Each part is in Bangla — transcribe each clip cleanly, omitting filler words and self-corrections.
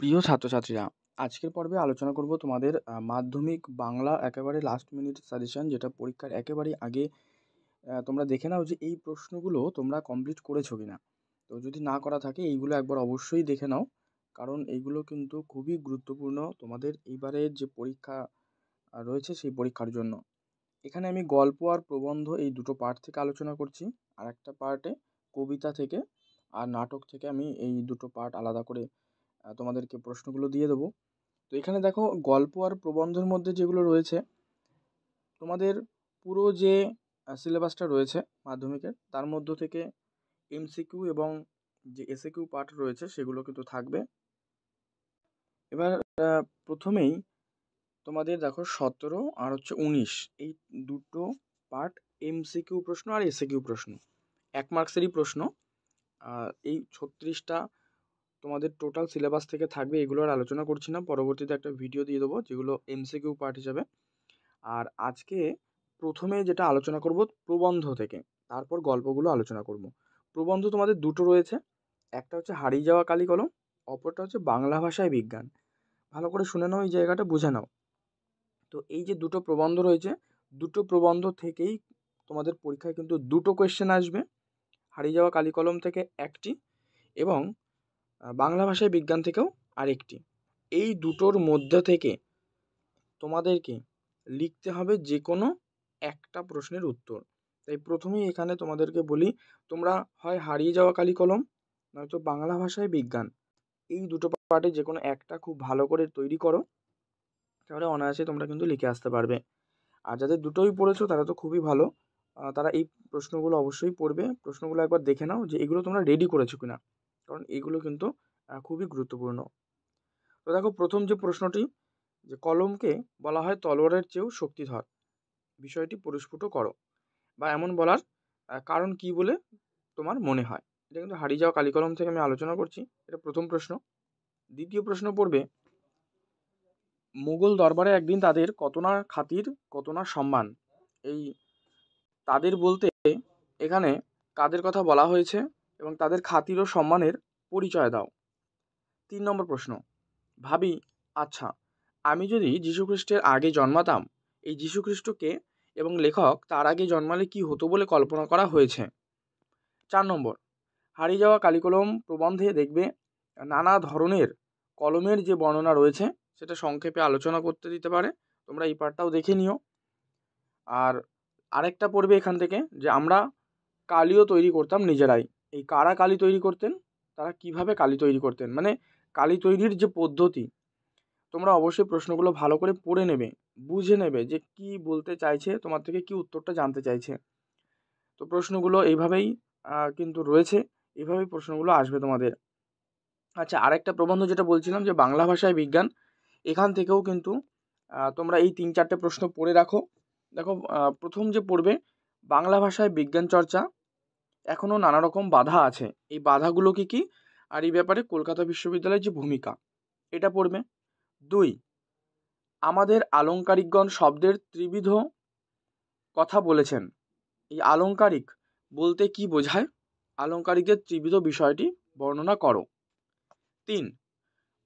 প্রিয় ছাত্রছাত্রীরা, আজকের পর্বে আলোচনা করব তোমাদের মাধ্যমিক বাংলা একেবারে লাস্ট মিনিট সাজেশন, যেটা পরীক্ষার একেবারেই আগে। তোমরা দেখে নাও যে এই প্রশ্নগুলো তোমরা কমপ্লিট করেছো কিনা। তো যদি না করা থাকে এইগুলো একবার অবশ্যই দেখে নাও, কারণ এইগুলো কিন্তু খুবই গুরুত্বপূর্ণ তোমাদের এইবারের যে পরীক্ষা রয়েছে সেই পরীক্ষার জন্য। এখানে আমি গল্প আর প্রবন্ধ এই দুটো পার্ট থেকে আলোচনা করছি, আর একটা পার্টে কবিতা থেকে আর নাটক থেকে আমি এই দুটো পার্ট আলাদা করে তোমাদেরকে প্রশ্নগুলো দিয়ে দেবো। তো এখানে দেখো, গল্প আর প্রবন্ধের মধ্যে যেগুলো রয়েছে, তোমাদের পুরো যে সিলেবাসটা রয়েছে মাধ্যমিকের, তার মধ্য থেকে এমসিকিউ এবং যে এসএকিউ পার্ট রয়েছে সেগুলো কিন্তু থাকবে। এবার প্রথমেই তোমাদের দেখো 17 আর হচ্ছে 19, এই দুটো পার্ট এমসিকিউ প্রশ্ন আর এসএকিউ প্রশ্ন, 1 মার্কসেরই প্রশ্ন। এই 36টা তোমাদের টোটাল সিলেবাস থেকে থাকবে, এগুলো আর আলোচনা করছি না, পরবর্তীতে একটা ভিডিও দিয়ে দেবো যেগুলো এমসিকিউ পার্ট হিসাবে। আর আজকে প্রথমে যেটা আলোচনা করব প্রবন্ধ থেকে, তারপর গল্পগুলো আলোচনা করব। প্রবন্ধ তোমাদের দুটো রয়েছে, একটা হচ্ছে হারিয়ে যাওয়া কালি কলম, অপরটা হচ্ছে বাংলা ভাষায় বিজ্ঞান। ভালো করে শুনে নাও, এই জায়গাটা বুঝে নাও। তো এই যে দুটো প্রবন্ধ রয়েছে, দুটো প্রবন্ধ থেকেই তোমাদের পরীক্ষায় কিন্তু দুটো কোয়েশ্চেন আসবে। হারিয়ে যাওয়া কালি কলম থেকে একটি এবং বাংলা ভাষায় বিজ্ঞান থেকেও আরেকটি। এই দুটোর মধ্যে থেকে তোমাদেরকে লিখতে হবে যে কোনো একটা প্রশ্নের উত্তর। তাই প্রথমেই এখানে তোমাদেরকে বলি, তোমরা হয় হারিয়ে যাওয়া কালি কলম নয়তো বাংলা ভাষায় বিজ্ঞান, এই দুটো পার্টে যে কোনো একটা খুব ভালো করে তৈরি করো, তাহলে অনায়াসে তোমরা কিন্তু লিখে আসতে পারবে। আর যাদের দুটোই পড়েছো তারা তো খুবই ভালো, তারা এই প্রশ্নগুলো অবশ্যই পড়বে। প্রশ্নগুলো একবার দেখে নাও যে এগুলো তোমরা রেডি করেছো কিনা, কারণ এগুলো কিন্তু খুবই গুরুত্বপূর্ণ। তো দেখো, প্রথম যে প্রশ্নটি, যে কলমকে বলা হয় তলোয়ারের চেয়েও শক্তিধর, বিষয়টি পরিস্ফুট করো, বা এমন বলার কারণ কি বলে তোমার মনে হয়। এটা কিন্তু হারিয়ে যাওয়া কালি কলম থেকে আমি আলোচনা করছি, এটা প্রথম প্রশ্ন। দ্বিতীয় প্রশ্ন পড়বে, মুঘল দরবারে একদিন তাদের কত না খাতির কত না সম্মান। এই তাদের বলতে এখানে কাদের কথা বলা হয়েছে এবং তাদের খাতির ও সম্মানের পরিচয় দাও। 3 নম্বর প্রশ্ন, ভাবি, আচ্ছা, আমি যদি যীশুখ্রিস্টের আগে জন্মাতাম, এই যীশুখ্রিস্টকে এবং লেখক তার আগে জন্মালে কি হতো বলে কল্পনা করা হয়েছে। 4 নম্বর, হারিয়ে যাওয়া কালিকলম প্রবন্ধে দেখবে নানা ধরনের কলমের যে বর্ণনা রয়েছে সেটা সংক্ষেপে আলোচনা করতে দিতে পারে, তোমরা এই পার্টটাও দেখে নিও। আর আরেকটা পড়বে এখান থেকে, যে আমরা কালিও তৈরি করতাম নিজেরাই। এই কারা কালি তৈরি করতেন, তারা কিভাবে কালি তৈরি করতেন, মানে কালি তৈরির যে পদ্ধতি, তোমরা অবশ্যই প্রশ্নগুলো ভালো করে পড়ে নেবে, বুঝে নেবে যে কি বলতে চাইছে, তোমার থেকে কি উত্তরটা জানতে চাইছে। তো প্রশ্নগুলো এইভাবেই কিন্তু রয়েছে, এইভাবেই প্রশ্নগুলো আসবে তোমাদের। আচ্ছা, আরেকটা প্রবন্ধ যেটা বলছিলাম যে বাংলা ভাষায় বিজ্ঞান, এখান থেকেও কিন্তু তোমরা এই 3-4টে প্রশ্ন পড়ে রাখো। দেখো, প্রথম যে পড়বে, বাংলা ভাষায় বিজ্ঞান চর্চা এখনও নানা রকম বাধা আছে, এই বাধাগুলো কি কি, আর এই ব্যাপারে কলকাতা বিশ্ববিদ্যালয়ের যে ভূমিকা, এটা পড়বে। 2, আমাদের আলংকারিকগণ শব্দের ত্রিবিধ কথা বলেছেন, এই আলংকারিক বলতে কি বোঝায়, আলংকারিকের ত্রিবিধ বিষয়টি বর্ণনা করো। 3,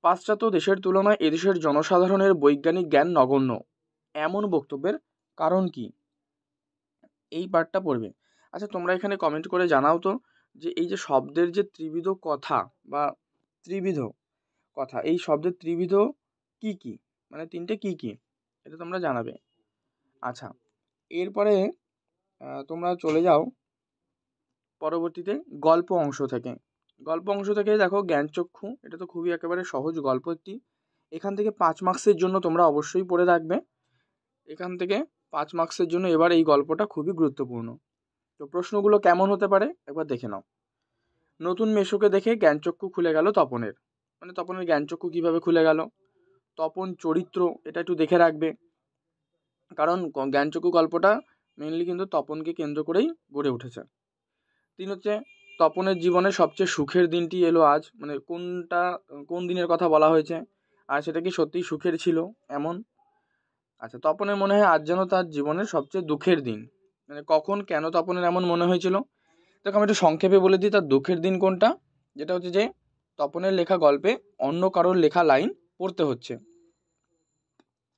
পাশ্চাত্য দেশের তুলনায় এদেশের জনসাধারণের বৈজ্ঞানিক জ্ঞান নগণ্য, এমন বক্তব্যের কারণ কি, এই পার্টটা পড়বে। আচ্ছা, তোমরা এখানে কমেন্ট করে জানাও তো যে এই যে শব্দের যে ত্রিবিধ কথা বা ত্রিবিধ কথা, এই শব্দের ত্রিবিধ কি কি, মানে 3টে কি কি, এটা তোমরা জানাবে। আচ্ছা, এরপরে তোমরা চলে যাও পরবর্তীতে গল্প অংশ থেকে। গল্প অংশ থেকে দেখো জ্ঞানচক্ষু, এটা তো খুবই একেবারে সহজ গল্প একটি। এখান থেকে 5 মার্কসের জন্য তোমরা অবশ্যই পড়ে রাখবে, এখান থেকে 5 মার্কসের জন্য এবার এই গল্পটা খুবই গুরুত্বপূর্ণ। তো প্রশ্নগুলো কেমন হতে পারে একবার দেখে নাও। নতুন মেশোকে দেখে জ্ঞানচক্ষু খুলে গেল তপনের, মানে তপনের জ্ঞানচক্ষু কীভাবে খুলে গেল। তপন চরিত্র, এটা একটু দেখে রাখবে, কারণ জ্ঞানচক্ষু গল্পটা মেনলি কিন্তু তপনকে কেন্দ্র করেই গড়ে উঠেছে। 3 হচ্ছে, তপনের জীবনে সবচেয়ে সুখের দিনটি এলো আজ, মানে কোন দিনের কথা বলা হয়েছে, আর সেটা কি সত্যিই সুখের ছিল এমন। আচ্ছা, তপনের মনে হয় আজ যেন তার জীবনের সবচেয়ে দুঃখের দিন, মানে কখন কেন তপনের এমন মনে হয়েছিল। দেখো, আমি একটু সংক্ষেপে বলে দিই তার দুঃখের দিন কোনটা, যেটা হচ্ছে যে তপনের লেখা গল্পে অন্য কারোর লেখা লাইন পড়তে হচ্ছে।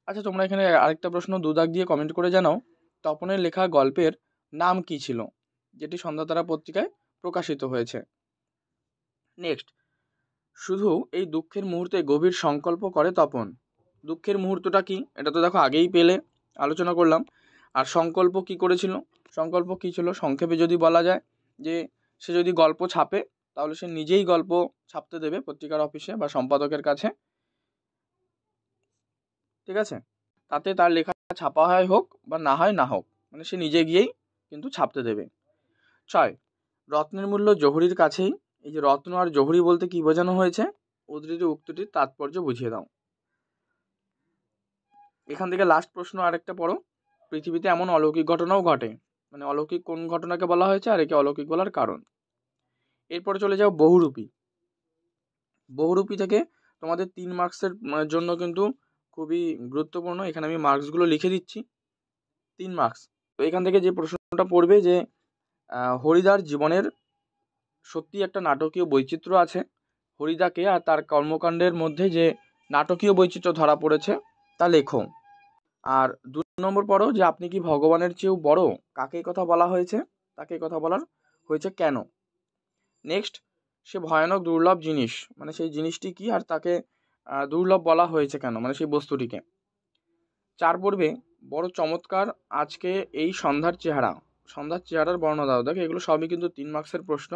আচ্ছা, তোমরা এখানে আরেকটা প্রশ্ন 2 দাগ দিয়ে কমেন্ট করে জানাও, তপনের লেখা গল্পের নাম কি ছিল, যেটি সন্ধ্যাতারা পত্রিকায় প্রকাশিত হয়েছে। নেক্সট, শুধু এই দুঃখের মুহূর্তে গভীর সংকল্প করে তপন। দুঃখের মুহূর্তটা কি, এটা তো দেখো আগেই পেলে, আলোচনা করলাম। আর সংকল্প কি করেছিল, সংকল্প কি ছিল সংক্ষেপে যদি বলা যায় যে সে যদি গল্প ছাপে তাহলে সে নিজেই গল্প ছাপতে দেবে পত্রিকার অফিসে বা সম্পাদকের কাছে, ঠিক আছে, তাতে তার লেখা ছাপা হয় হোক বা না হয় না হোক, মানে সে নিজে গিয়েই কিন্তু ছাপতে দেবে। 6, রত্নের মূল্য জহুরির কাছেই। এই যে রত্ন আর জহুরি বলতে কি বোঝানো হয়েছে, উদ্ধৃত উক্তিটির তাৎপর্য বুঝিয়ে দাও। এখান থেকে লাস্ট প্রশ্ন আরেকটা পড়ো, পৃথিবীতে এমন অলৌকিক ঘটনাও ঘটে, মানে অলৌকিক কোন ঘটনাকে বলা হয়েছে আর একে অলৌকিক বলার কারণ। এরপরে চলে যাও বহুরূপী। বহুরূপী থেকে তোমাদের 3 মার্কসের জন্য কিন্তু খুবই গুরুত্বপূর্ণ, এখানে আমি মার্কসগুলো লিখে দিচ্ছি, 3 মার্কস। তো এখান থেকে যে প্রশ্নটা পড়বে যে হরিদার জীবনের সত্যি একটা নাটকীয় বৈচিত্র্য আছে, হরিদাকে আর তার কর্মকাণ্ডের মধ্যে যে নাটকীয় বৈচিত্র্য ধরা পড়েছে তা লেখো। আর 2 নম্বর পড়ো যে আপনি কি ভগবানের চেয়েও বড়, কাকে কথা বলা হয়েছে, তাকে কথা বলার হয়েছে কেন। নেক্সট, সে ভয়ানক দুর্লভ জিনিস, মানে সেই জিনিসটি কি আর তাকে দুর্লভ বলা হয়েছে কেন, মানে সেই বস্তুটিকে। 4 পড়বে বড় চমৎকার আজকে এই সন্ধ্যার চেহারা, সন্ধ্যার চেহারার বর্ণনা দাও। দেখো এগুলো সবই কিন্তু 3 মার্কসের প্রশ্ন,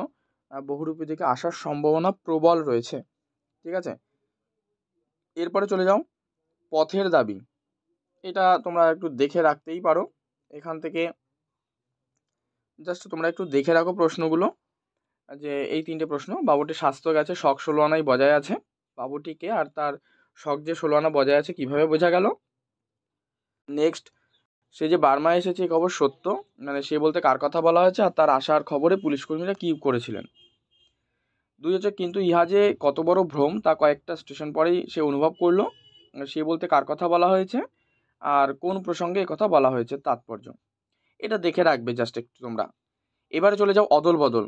বহুরূপী থেকে আসার সম্ভাবনা প্রবল রয়েছে, ঠিক আছে। এরপরে চলে যাও পথের দাবি, এটা তোমরা একটু দেখে রাখতেই পারো, এখান থেকে জাস্ট তোমরা একটু দেখে রাখো প্রশ্নগুলো, যে এই 3টে প্রশ্ন। বাবুটির স্বাস্থ্য গেছে, শখ 16 আনাই বজায় আছে। বাবুটিকে আর তার শখ যে 16 আনা বজায় আছে কিভাবে বোঝা গেল। নেক্সট, সে যে বার্মা এসেছে এই খবর সত্য, মানে সে বলতে কার কথা বলা হয়েছে আর তার আসার খবরে পুলিশ কর্মীরা কী করেছিলেন। 2 হচ্ছে কিন্তু ইহা যে কত বড় ভ্রম তা কয়েকটা স্টেশন পরেই সে অনুভব করলো, সে বলতে কার কথা বলা হয়েছে আর কোন প্রসঙ্গে কথা বলা হয়েছে তাৎপর্য, এটা দেখে রাখবে জাস্ট একটু তোমরা। এবারে চলে যাও অদল বদল,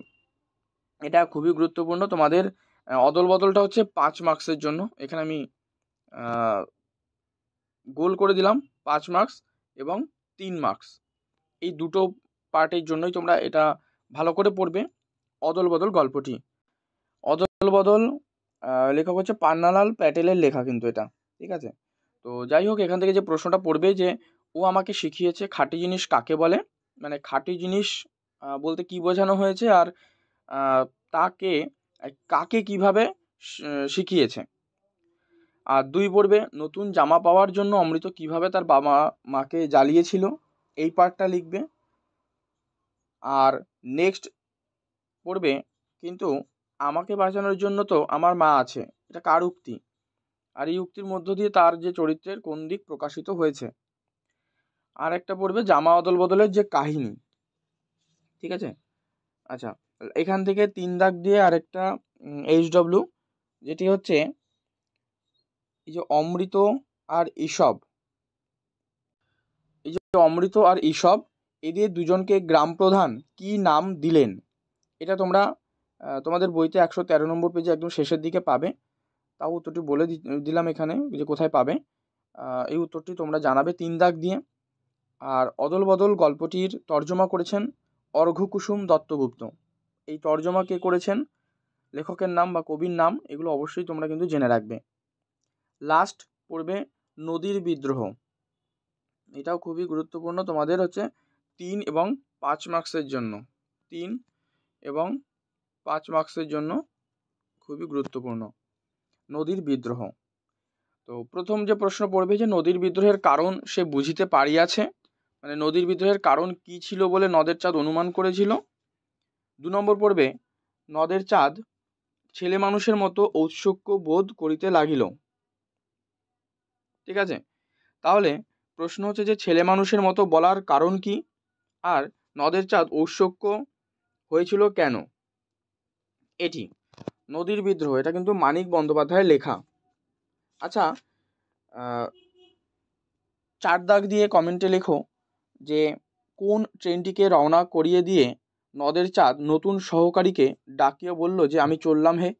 এটা খুবই গুরুত্বপূর্ণ তোমাদের। অদল বদলটা হচ্ছে 5 মার্কসের জন্য, এখানে আমি গোল করে দিলাম 5 মার্কস এবং 3 মার্কস, এই দুটো পার্টের জন্যই তোমরা এটা ভালো করে পড়বে। অদল বদল গল্পটি, অদল বদল লেখক হচ্ছে পান্নালাল প্যাটেলের লেখা কিন্তু এটা, ঠিক আছে। তো যাই হোক, এখান থেকে যে প্রশ্নটা পড়বে যে ও আমাকে শিখিয়েছে খাঁটি জিনিস কাকে বলে, মানে খাঁটি জিনিস বলতে কি বোঝানো হয়েছে আর তাকে কাকে কিভাবে শিখিয়েছে। আর 2 পড়বে নতুন জামা পাওয়ার জন্য অমৃত কিভাবে তার বাবা মাকে জ্বালিয়েছিল, এই পার্টটা লিখবে। আর নেক্সট পড়বে কিন্তু আমাকে বাঁচানোর জন্য তো আমার মা আছে, এটা কার উক্তি, আর এই উক্তির মধ্য দিয়ে তার যে চরিত্রের কোন দিক প্রকাশিত হয়েছে। আর একটা পড়বে জামা অদল বদলের যে কাহিনী, ঠিক আছে। আচ্ছা, এখান থেকে 3 দাগ দিয়ে আরেকটা HW, যেটি হচ্ছে এই যে অমৃত আর ঈশব, এই যে অমৃত আর ঈশব এদের দুজনকে গ্রাম প্রধান কি নাম দিলেন, এটা তোমরা তোমাদের বইতে 113 নম্বর পেজে একদম শেষের দিকে পাবে, তাও উত্তরটি বলে দিলাম এখানে যে কোথায় পাবে। এই উত্তরটি তোমরা জানাবে 3 দাগ দিয়ে। আর অদল বদল গল্পটির তর্জমা করেছেন অর্ঘ্যকুসুম দত্তগুপ্ত, এই তর্জমা কে করেছেন, লেখকের নাম বা কবির নাম, এগুলো অবশ্যই তোমরা কিন্তু জেনে রাখবে। লাস্ট পড়বে নদীর বিদ্রোহ, এটাও খুবই গুরুত্বপূর্ণ তোমাদের হচ্ছে 3 এবং 5 মার্কসের জন্য, 3 এবং 5 মার্কসের জন্য খুবই গুরুত্বপূর্ণ নদীর বিদ্রোহ। তো প্রথম যে প্রশ্ন পড়বে যে নদীর বিদ্রোহের কারণ সে বুঝিতে পারিয়াছে, মানে নদীর বিদ্রোহের কারণ কি ছিল বলে নদের চাঁদ অনুমান করেছিল। 2 নম্বর পড়বে নদের চাঁদ ছেলে মানুষের মতো ঔৎসুক্য বোধ করিতে লাগিল, ঠিক আছে। তাহলে প্রশ্ন হচ্ছে যে ছেলে মানুষের মতো বলার কারণ কি আর নদের চাঁদ ঔৎসুক্য হয়েছিল কেন। এটি নদীর বিদ্রোহ, এটা কিন্তু মানিক বন্দ্যোপাধ্যায়ের লেখা। আচ্ছা, 4 দাগ দিয়ে কমেন্টে লেখো যে কোন ট্রেনটিকে রওনা করিয়ে দিয়ে নদের চাঁদ নতুন সহকারীকে ডাকিয়ে বলল যে আমি চললাম হে।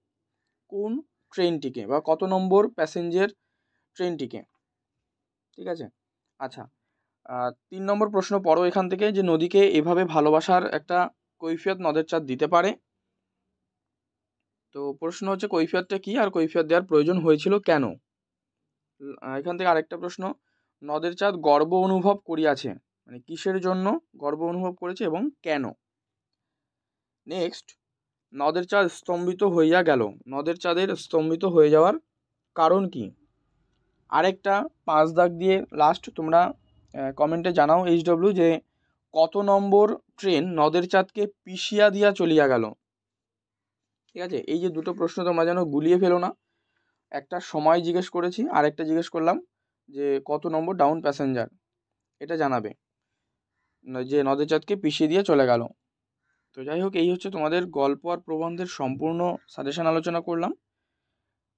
কোন ট্রেনটিকে বা কত নম্বর প্যাসেঞ্জার ট্রেনটিকে। ঠিক আছে, আচ্ছা 3 নম্বর প্রশ্ন পড়ো এখান থেকে, যে নদীকে এভাবে ভালোবাসার একটা কৈফিয়ত নদের চাঁদ দিতে পারে। তো প্রশ্ন হচ্ছে কৈফিয়তটা কি, আর কৈফিয়ত দেওয়ার প্রয়োজন হয়েছিল কেন। এখান থেকে আরেকটা প্রশ্ন, নদের চাঁদ গর্ব অনুভব করিয়াছে, মানে কিসের জন্য গর্ব অনুভব করেছে এবং কেন। নেক্সট, নদের চাঁদ স্তম্ভিত হইয়া গেল, নদের চাঁদের স্তম্ভিত হয়ে যাওয়ার কারণ কি। আরেকটা 5 দাগ দিয়ে লাস্ট তোমরা কমেন্টে জানাও HW যে কত নম্বর ট্রেন নদের চাঁদকে পিষিয়া দিয়া চলিয়া গেল। ঠিক আছে, এই যে দুটো প্রশ্ন তোমরা যেন গুলিয়ে ফেলো না। একটা সময় জিজ্ঞেস করেছি, আর একটা জিজ্ঞেস করলাম যে কত নম্বর ডাউন প্যাসেঞ্জার, এটা জানাবে যে নদের চাঁদকে পিষিয়ে দিয়ে চলে গেল। তো যাই হোক, এই হচ্ছে তোমাদের গল্প আর প্রবন্ধের সম্পূর্ণ সাজেশন আলোচনা করলাম।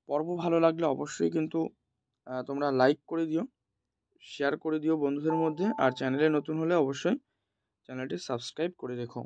পর্ব ভালো লাগলে অবশ্যই কিন্তু তোমরা লাইক করে দিও, শেয়ার করে দিও বন্ধুদের মধ্যে, আর চ্যানেলে নতুন হলে অবশ্যই চ্যানেলটি সাবস্ক্রাইব করে রেখো।